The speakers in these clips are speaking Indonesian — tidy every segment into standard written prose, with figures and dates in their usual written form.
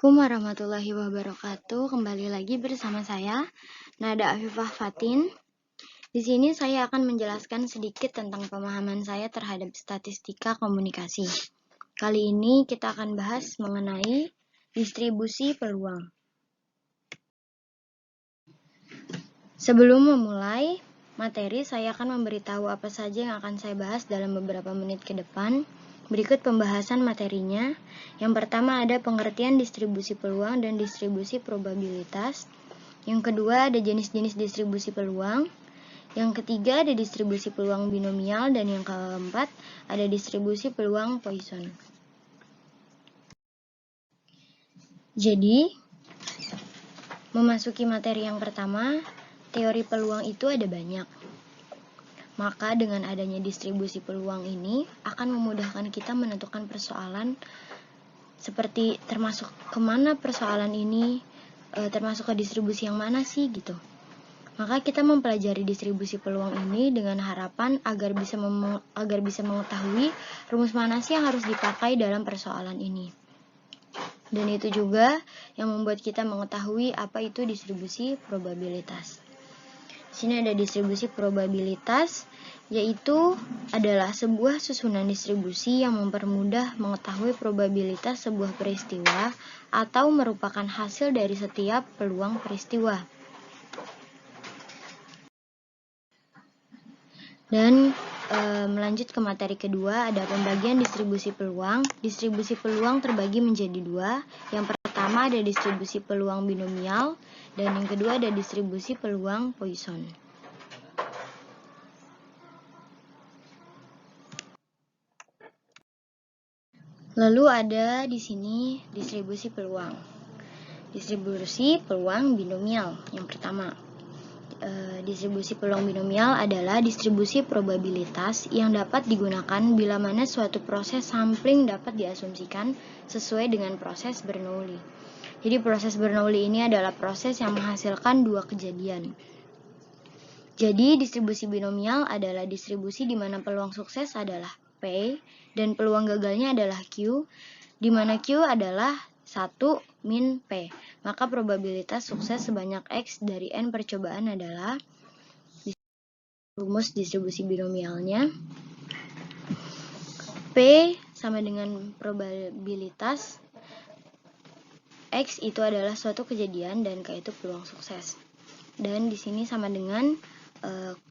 Assalamualaikum warahmatullahi wabarakatuh. Kembali lagi bersama saya, Nada Afifah Fatin. Di sini saya akan menjelaskan sedikit tentang pemahaman saya terhadap statistika komunikasi. Kali ini kita akan bahas mengenai distribusi peluang. Sebelum memulai materi, saya akan memberitahu apa saja yang akan saya bahas dalam beberapa menit ke depan. Berikut pembahasan materinya. Yang pertama ada pengertian distribusi peluang dan distribusi probabilitas. Yang kedua ada jenis-jenis distribusi peluang. Yang ketiga ada distribusi peluang binomial. Dan yang keempat ada distribusi peluang Poisson. Jadi, memasuki materi yang pertama, teori peluang itu ada banyak. Maka dengan adanya distribusi peluang ini akan memudahkan kita menentukan persoalan seperti termasuk kemana persoalan ini, termasuk ke distribusi yang mana sih gitu. Maka kita mempelajari distribusi peluang ini dengan harapan agar bisa mengetahui rumus mana sih yang harus dipakai dalam persoalan ini. Dan itu juga yang membuat kita mengetahui apa itu distribusi probabilitas. Di sini ada distribusi probabilitas, yaitu adalah sebuah susunan distribusi yang mempermudah mengetahui probabilitas sebuah peristiwa atau merupakan hasil dari setiap peluang peristiwa. Dan melanjut ke materi kedua, ada pembagian distribusi peluang. Distribusi peluang terbagi menjadi dua. Yang pertama ada distribusi peluang binomial, dan yang kedua ada distribusi peluang Poisson. Lalu ada di sini distribusi peluang. Distribusi peluang binomial yang pertama. Distribusi peluang binomial adalah distribusi probabilitas yang dapat digunakan bila mana suatu proses sampling dapat diasumsikan sesuai dengan proses Bernoulli. Jadi proses Bernoulli ini adalah proses yang menghasilkan dua kejadian. Jadi distribusi binomial adalah distribusi di mana peluang sukses adalah P dan peluang gagalnya adalah Q, di mana Q adalah 1 min P. Maka probabilitas sukses sebanyak X dari N percobaan adalah rumus distribusi binomialnya. P sama dengan probabilitas X itu adalah suatu kejadian dan K itu peluang sukses. Dan di sini sama dengan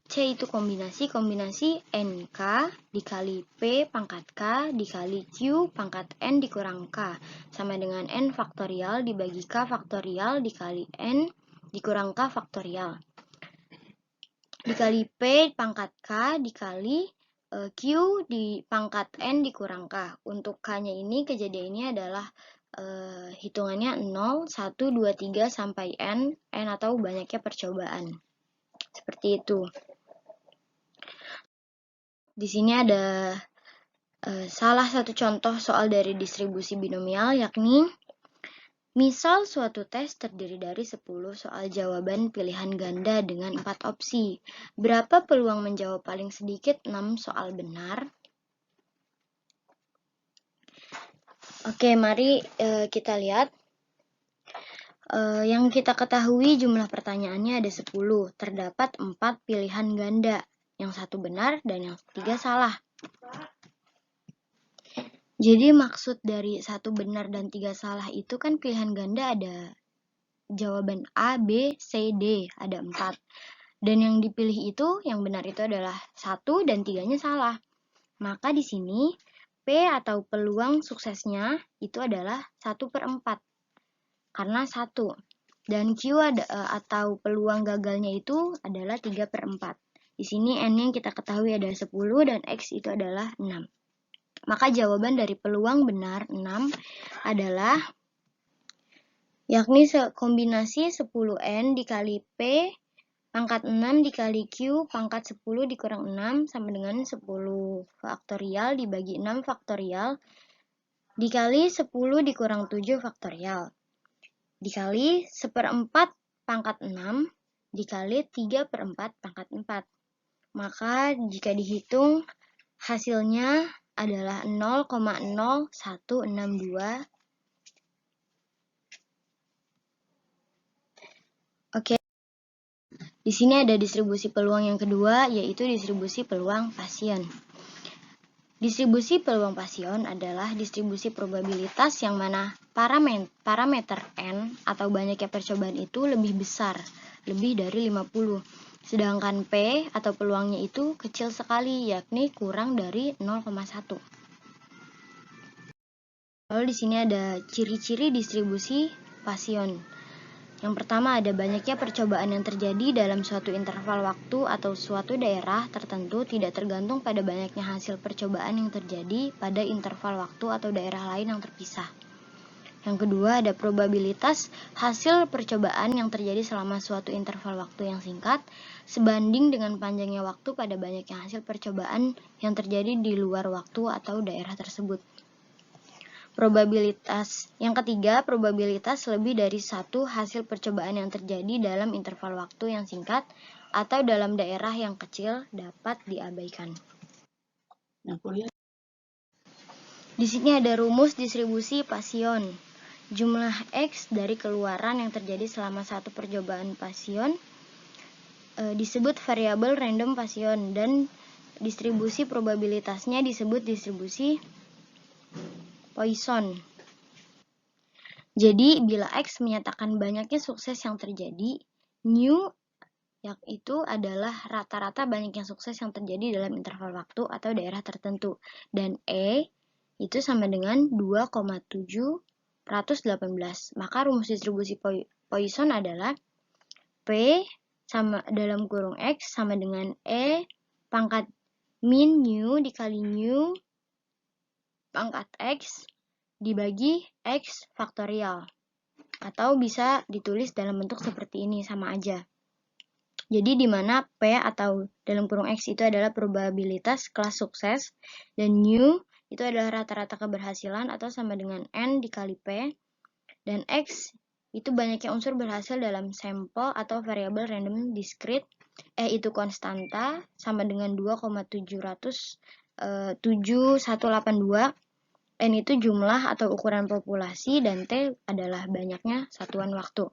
C itu kombinasi NK dikali P pangkat K dikali Q pangkat N dikurang K sama dengan N faktorial dibagi K faktorial dikali N dikurang K faktorial dikali P pangkat K dikali Q di pangkat N dikurang K. Untuk K-nya ini kejadiannya adalah hitungannya 0, 1, 2, 3 sampai N atau banyaknya percobaan. Seperti itu. Di sini ada salah satu contoh soal dari distribusi binomial, yakni misal suatu tes terdiri dari 10 soal jawaban pilihan ganda dengan 4 opsi. Berapa peluang menjawab paling sedikit 6 soal benar? Oke, mari kita lihat. Yang kita ketahui jumlah pertanyaannya ada 10. Terdapat 4 pilihan ganda. Yang 1 benar dan yang 3 salah. Jadi maksud dari 1 benar dan 3 salah itu kan pilihan ganda ada jawaban A, B, C, D. Ada 4. Dan yang dipilih itu, yang benar itu adalah 1 dan 3-nya salah. Maka di sini P atau peluang suksesnya itu adalah 1/4. Karena 1. Dan Q atau peluang gagalnya itu adalah 3/4. Di sini N yang kita ketahui ada 10 dan X itu adalah 6. Maka jawaban dari peluang benar 6 adalah yakni kombinasi 10N dikali P pangkat 6 dikali Q pangkat 10 dikurang 6 sama dengan 10 faktorial dibagi 6 faktorial dikali 10 dikurang 7 faktorial dikali 1/4 pangkat 6 dikali 3/4 pangkat 4. Maka jika dihitung hasilnya adalah 0,0162 Di sini ada distribusi peluang yang kedua, yaitu distribusi peluang Paschen. Distribusi peluang Paschen adalah distribusi probabilitas yang mana parameter N atau banyaknya percobaan itu lebih besar, lebih dari 50. Sedangkan P atau peluangnya itu kecil sekali, yakni kurang dari 0,1. Lalu di sini ada ciri-ciri distribusi Paschen. Yang pertama ada banyaknya percobaan yang terjadi dalam suatu interval waktu atau suatu daerah tertentu tidak tergantung pada banyaknya hasil percobaan yang terjadi pada interval waktu atau daerah lain yang terpisah. Yang kedua ada probabilitas hasil percobaan yang terjadi selama suatu interval waktu yang singkat sebanding dengan panjangnya waktu pada banyaknya hasil percobaan yang terjadi di luar waktu atau daerah tersebut. Probabilitas. Yang ketiga, probabilitas lebih dari satu hasil percobaan yang terjadi dalam interval waktu yang singkat atau dalam daerah yang kecil dapat diabaikan. Di sini ada rumus distribusi Paschen. Jumlah X dari keluaran yang terjadi selama satu percobaan Paschen disebut variabel random Paschen dan distribusi probabilitasnya disebut distribusi Poisson. Jadi, bila X menyatakan banyaknya sukses yang terjadi, nu itu adalah rata-rata banyaknya sukses yang terjadi dalam interval waktu atau daerah tertentu. Dan E itu sama dengan 2,718. Maka rumus distribusi Poisson adalah P sama dalam kurung X sama dengan E pangkat min nu dikali nu pangkat X dibagi X faktorial. Atau bisa ditulis dalam bentuk seperti ini, sama aja. Jadi di mana P atau dalam kurung X itu adalah probabilitas kelas sukses dan nu itu adalah rata-rata keberhasilan atau sama dengan N dikali P dan X itu banyaknya unsur berhasil dalam sampel atau variabel random discrete. E itu konstanta sama dengan 2,7182. N itu jumlah atau ukuran populasi dan T adalah banyaknya satuan waktu.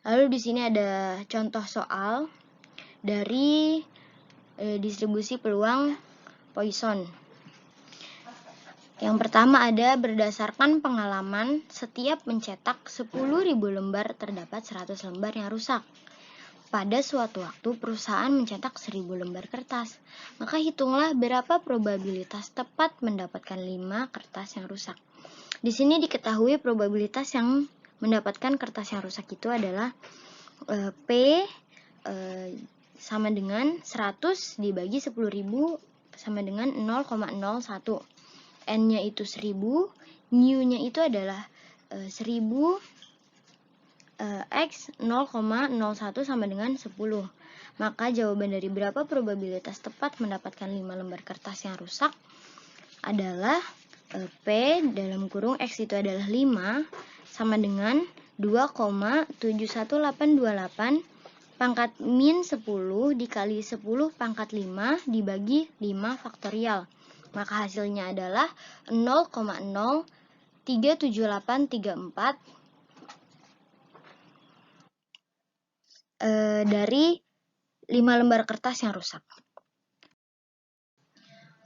Lalu di sini ada contoh soal dari distribusi peluang Poisson. Yang pertama ada berdasarkan pengalaman setiap mencetak 10.000 lembar terdapat 100 lembar yang rusak. Pada suatu waktu perusahaan mencetak 1.000 lembar kertas. Maka hitunglah berapa probabilitas tepat mendapatkan 5 kertas yang rusak. Di sini diketahui probabilitas yang mendapatkan kertas yang rusak itu adalah P sama dengan 100 dibagi 10.000 sama dengan 0,01. N-nya itu 1.000, nu-nya itu adalah 1.000 X 0,01 sama dengan 10. Maka jawaban dari berapa probabilitas tepat mendapatkan 5 lembar kertas yang rusak adalah P dalam kurung X itu adalah 5 sama dengan 2,71828 pangkat min 10 dikali 10 pangkat 5 dibagi 5 faktorial. Maka hasilnya adalah 0,037834 dari 5 lembar kertas yang rusak.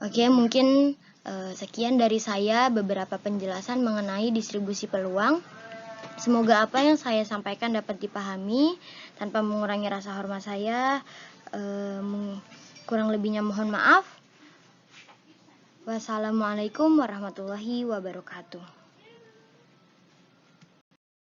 Oke, mungkin sekian dari saya beberapa penjelasan mengenai distribusi peluang. Semoga apa yang saya sampaikan dapat dipahami tanpa mengurangi rasa hormat saya. Kurang lebihnya mohon maaf. Wassalamualaikum warahmatullahi wabarakatuh.